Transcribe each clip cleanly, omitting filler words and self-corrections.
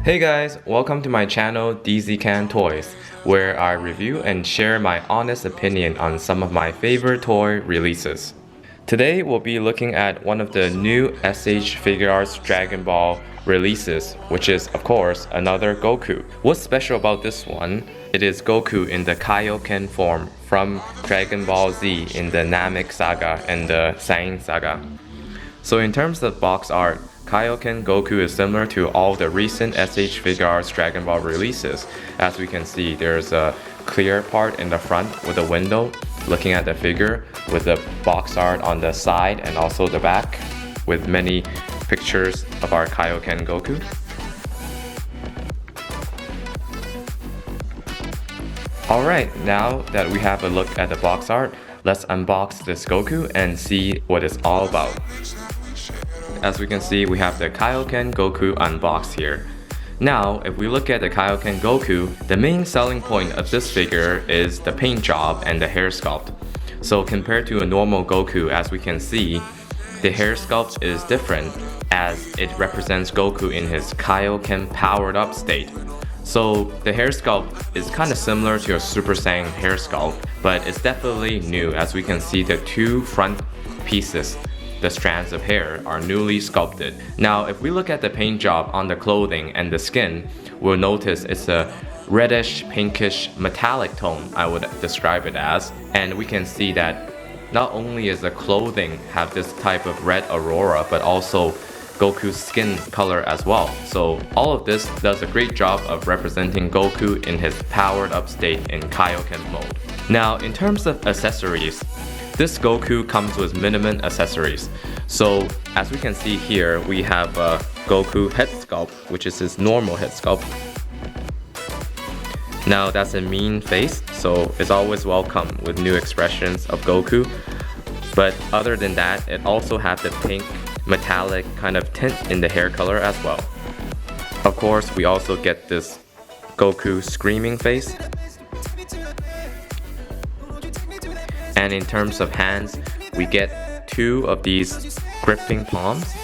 Hey guys, welcome to my channel Dzkan Toys, where I review and share my honest opinion on some of my favorite toy releases. Today we'll be looking at one of the new S.H.Figuarts Dragonball releases, which is of course another Goku. What's special about this one? It is Goku in the Kaioken form from Dragon Ball Z in the Namek saga and the Saiyan saga. So in terms of box art, Kaioken Goku is similar to all the recent S.H.Figuarts Dragonball releases. As we can see, there's a clear part in the front with a window looking at the figure, with the box art on the side and also the back, with many pictures of our Kaioken Goku. Alright, now that we have a look at the box art, let's unbox this Goku and see what it's all about. As we can see, we have the Kaioken Goku unboxed here. Now, if we look at the Kaioken Goku, the main selling point of this figure is the paint job and the hair sculpt. So compared to a normal Goku, as we can see, the hair sculpt is different as it represents Goku in his Kaioken powered up state. So the hair sculpt is kind of similar to a Super Saiyan hair sculpt, but it's definitely new as we can see the two front pieces. The strands of hair are newly sculpted. Now, if we look at the paint job on the clothing and the skin, we'll notice it's a reddish, pinkish, metallic tone, I would describe it as. And we can see that not only is the clothing have this type of red aurora, but also Goku's skin color as well. So all of this does a great job of representing Goku in his powered up state in Kaioken mode. Now, in terms of accessories, this Goku comes with minimum accessories. So as we can see here, we have a Goku head sculpt, which is his normal head sculpt. Now that's a mean face, so it's always welcome with new expressions of Goku. But other than that, it also has the pink metallic kind of tint in the hair color as well. Of course, we also get this Goku screaming face. And in terms of hands, we get two of these gripping palms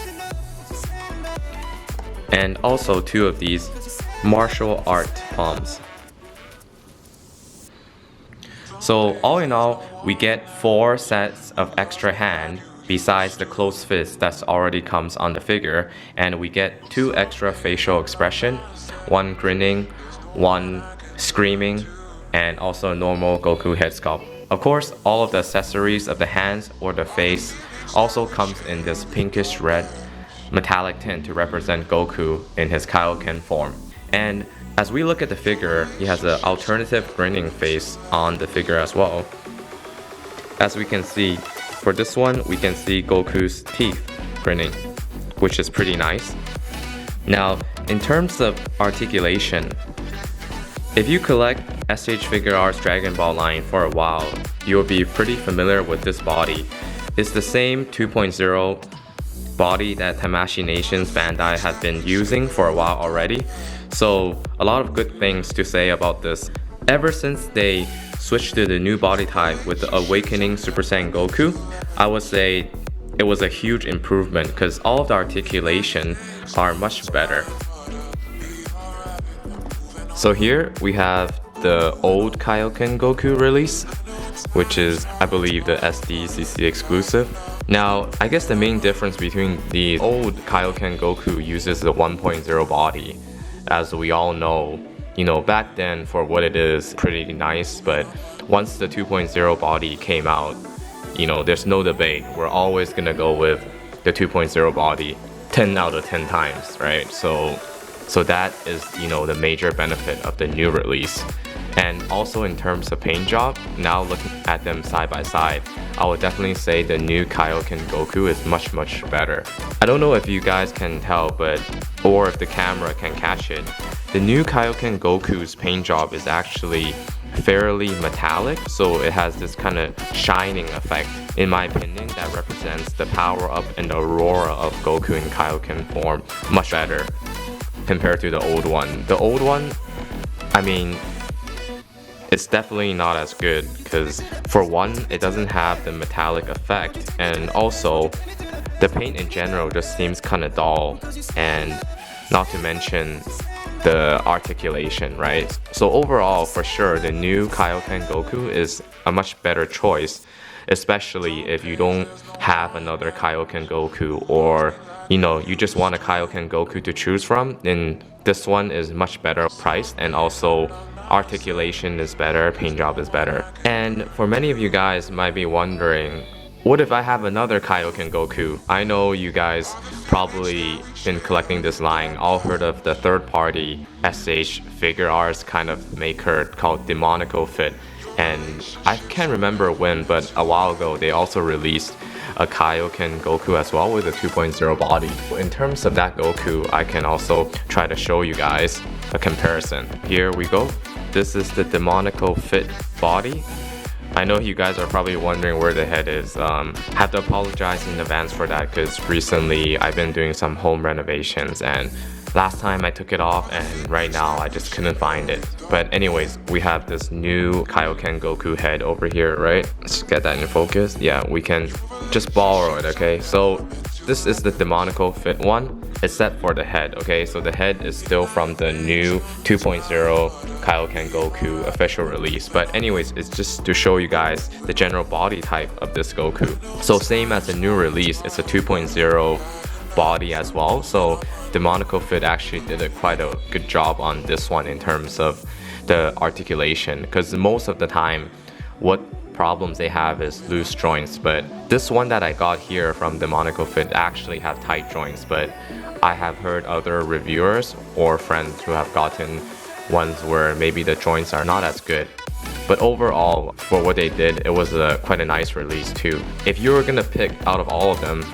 and also two of these martial art palms. So all in all, we get 4 sets of extra hand besides the closed fist that already comes on the figure, and we get 2 extra facial expression, one grinning, one screaming, and also a normal Goku head sculpt. Of course, all of the accessories of the hands or the face also comes in this pinkish red metallic tint to represent Goku in his Kaioken form. And as we look at the figure, he has an alternative grinning face on the figure as well. As we can see, for this one, we can see Goku's teeth grinning, which is pretty nice. Now, in terms of articulation, if you collect S.H.Figuarts Dragonball line for a while, you'll be pretty familiar with this body. It's the same 2.0 body that Tamashii Nations Bandai has been using for a while already. So a lot of good things to say about this. Ever since they switched to the new body type with the Awakening Super Saiyan Goku, I would say it was a huge improvement because all of the articulation are much better. So here we have the old Kaioken Goku release, which is, I believe, the SDCC exclusive. Now, I guess the main difference between the old Kaioken Goku uses the 1.0 body. As we all know, back then for what it is, pretty nice, but once the 2.0 body came out, there's no debate. We're always gonna go with the 2.0 body 10 out of 10 times, right? So that is, the major benefit of the new release. And also in terms of paint job, now looking at them side by side, I would definitely say the new Kaioken Goku is much, much better. I don't know if you guys can tell, or if the camera can catch it. The new Kaioken Goku's paint job is actually fairly metallic, so it has this kind of shining effect. In my opinion, that represents the power up and the aurora of Goku in Kaioken form much better compared to the old one. The old one, it's definitely not as good because for one, it doesn't have the metallic effect, and also the paint in general just seems kind of dull, and not to mention the articulation, right? So overall, for sure, the new Kaioken Goku is a much better choice, especially if you don't have another Kaioken Goku, or you just want a Kaioken Goku to choose from, then this one is much better priced, and also articulation is better, paint job is better. And for many of you guys might be wondering, what if I have another Kaioken Goku? I know you guys probably been collecting this line, all heard of the third-party S.H.Figuarts kind of maker called Demonico Fit. And I can't remember when, but a while ago they also released a Kaioken Goku as well with a 2.0 body. In terms of that Goku, I can also try to show you guys a comparison. Here we go. This is the Demonico Fit body. I know you guys are probably wondering where the head is. Have to apologize in advance for that, because recently I've been doing some home renovations, and last time I took it off, and right now I just couldn't find it. But anyways, we have this new Kaioken Goku head over here, right? Let's get that in focus. Yeah, we can just borrow it, okay? So this is the Demonico Fit one, except for the head, okay? So the head is still from the new 2.0 Kaioken Goku official release. But anyways, it's just to show you guys the general body type of this Goku. So same as the new release, it's a 2.0 body as well. So Demonico Fit actually did quite a good job on this one in terms of the articulation, because most of the time what problems they have is loose joints, but this one that I got here from Demonico Fit actually have tight joints. But I have heard other reviewers or friends who have gotten ones where maybe the joints are not as good. But overall, for what they did, it was quite a nice release too. If you were gonna pick out of all of them,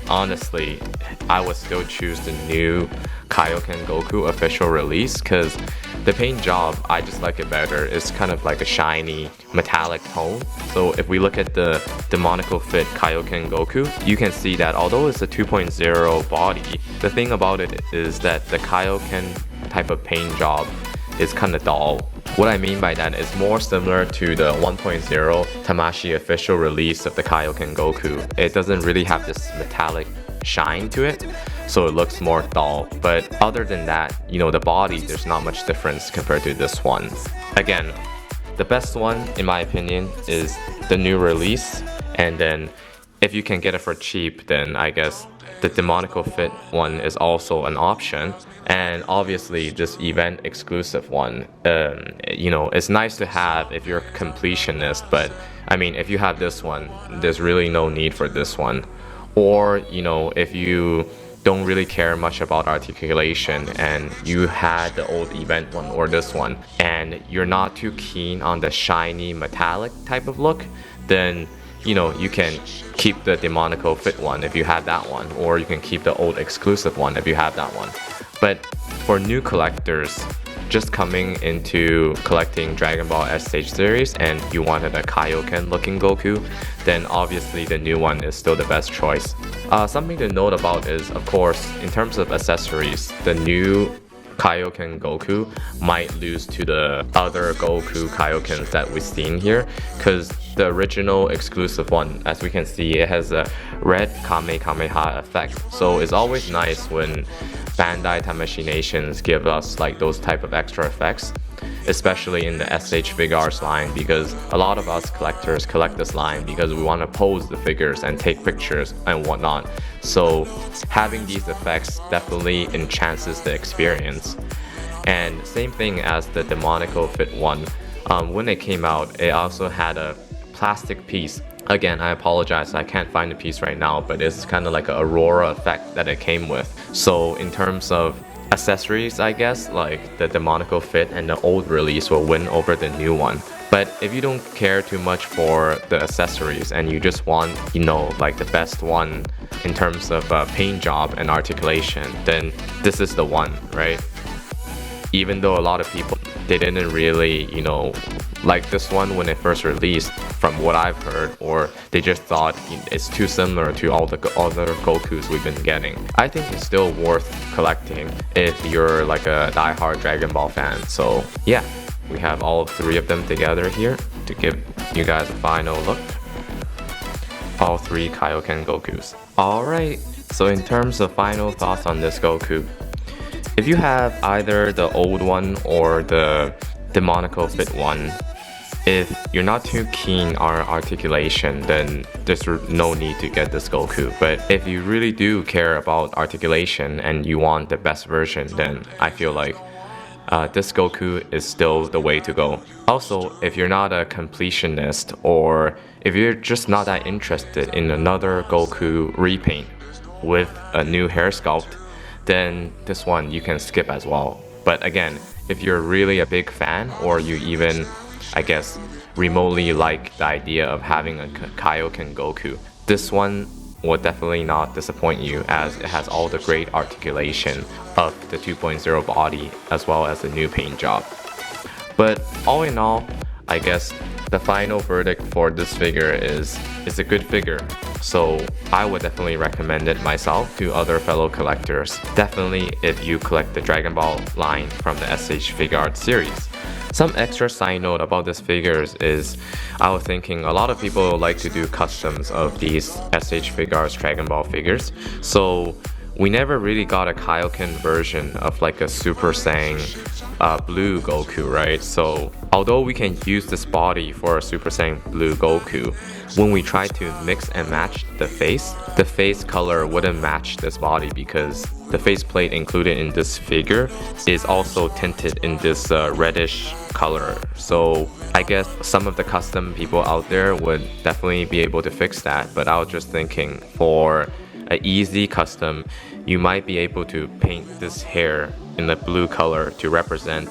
honestly, I would still choose the new Kaioken Goku official release, because the paint job, I just like it better. It's kind of like a shiny metallic tone. So if we look at the Demonico Fit Kaioken Goku, you can see that although it's a 2.0 body, the thing about it is that the Kaioken type of paint job is kind of dull. What I mean by that is more similar to the 1.0 Tamashii official release of the Kaioken Goku. It doesn't really have this metallic shine to it, so it looks more dull. But other than that, the body, there's not much difference compared to this one. Again, the best one in my opinion is the new release, and then if you can get it for cheap, then I guess the Demonico Fit one is also an option. And obviously this event exclusive one, it's nice to have if you're a completionist, but I mean, if you have this one, there's really no need for this one. Or if you don't really care much about articulation and you had the old event one or this one, and you're not too keen on the shiny metallic type of look, then you can keep the Demonico Fit one if you have that one, or you can keep the old exclusive one if you have that one. But for new collectors just coming into collecting Dragon Ball SH series and you wanted a Kaioken looking Goku, then obviously the new one is still the best choice. Something to note about is, of course, in terms of accessories, the new Kaioken Goku might lose to the other Goku Kaiokens that we've seen here, because the original exclusive one, as we can see, it has a red Kamehameha effect. So it's always nice when Bandai Tamashii Nations give us like those type of extra effects, especially in the S.H.Figuarts line, because a lot of us collectors collect this line because we want to pose the figures and take pictures and whatnot. So having these effects definitely enhances the experience. And same thing as the Demonico Fit one, when it came out, it also had a plastic piece. Again, I apologize, I can't find the piece right now, but it's kind of like an aurora effect that it came with. So in terms of accessories, I guess, like the Demonico Fit and the old release will win over the new one. But if you don't care too much for the accessories and you just want, like the best one in terms of paint job and articulation, then this is the one, right? Even though a lot of people, they didn't really, like this one when it first released, from what I've heard, or they just thought it's too similar to all the other Gokus we've been getting. I think it's still worth collecting if you're like a diehard Dragon Ball fan. So yeah, we have all three of them together here to give you guys a final look. All three Kaioken Gokus. Alright, so in terms of final thoughts on this Goku, If you have either the old one or the demonical fit one, if you're not too keen on articulation, then there's no need to get this Goku. But if you really do care about articulation and you want the best version, then I feel like this Goku is still the way to go. Also, if you're not a completionist, or if you're just not that interested in another Goku repaint with a new hair sculpt, then this one you can skip as well. But again, if you're really a big fan, or you even, I guess, remotely like the idea of having a Kaioken Goku, this one will definitely not disappoint you, as it has all the great articulation of the 2.0 body as well as the new paint job. But all in all, I guess the final verdict for this figure is it's a good figure. So I would definitely recommend it myself to other fellow collectors. Definitely if you collect the Dragon Ball line from the S.H.Figuarts series. Some extra side note about this figures is I was thinking a lot of people like to do customs of these S.H.Figuarts Dragon Ball figures. So we never really got a Kaioken version of like a Super Saiyan blue Goku, right? So although we can use this body for a Super Saiyan blue Goku, when we try to mix and match the face color wouldn't match this body, because the faceplate included in this figure is also tinted in this reddish color. So I guess some of the custom people out there would definitely be able to fix that, but I was just thinking for an easy custom, you might be able to paint this hair in the blue color to represent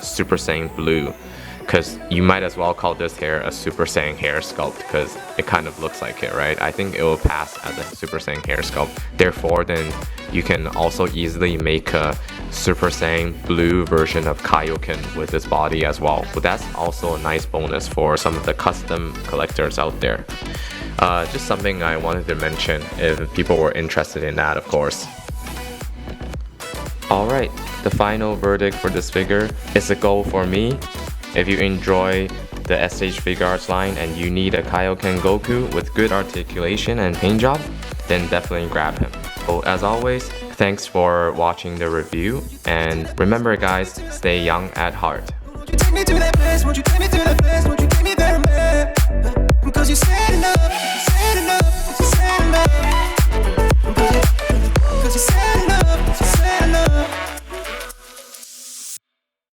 Super Saiyan blue, because you might as well call this hair a Super Saiyan hair sculpt, because it kind of looks like it, right? I think it will pass as a Super Saiyan hair sculpt. Therefore, then you can also easily make a Super Saiyan blue version of Kaioken with this body as well. But that's also a nice bonus for some of the custom collectors out there. Just something I wanted to mention if people were interested in that, of course. Alright, the final verdict for this figure is a go for me. If you enjoy the S.H.Figuarts line and you need a Kaioken Goku with good articulation and paint job, then definitely grab him. So as always, thanks for watching the review, and remember guys, stay young at heart. Take me to that place, won't you take me to that place, won't you take me there, man? Because you said enough, you said enough, you said enough. Because you said enough.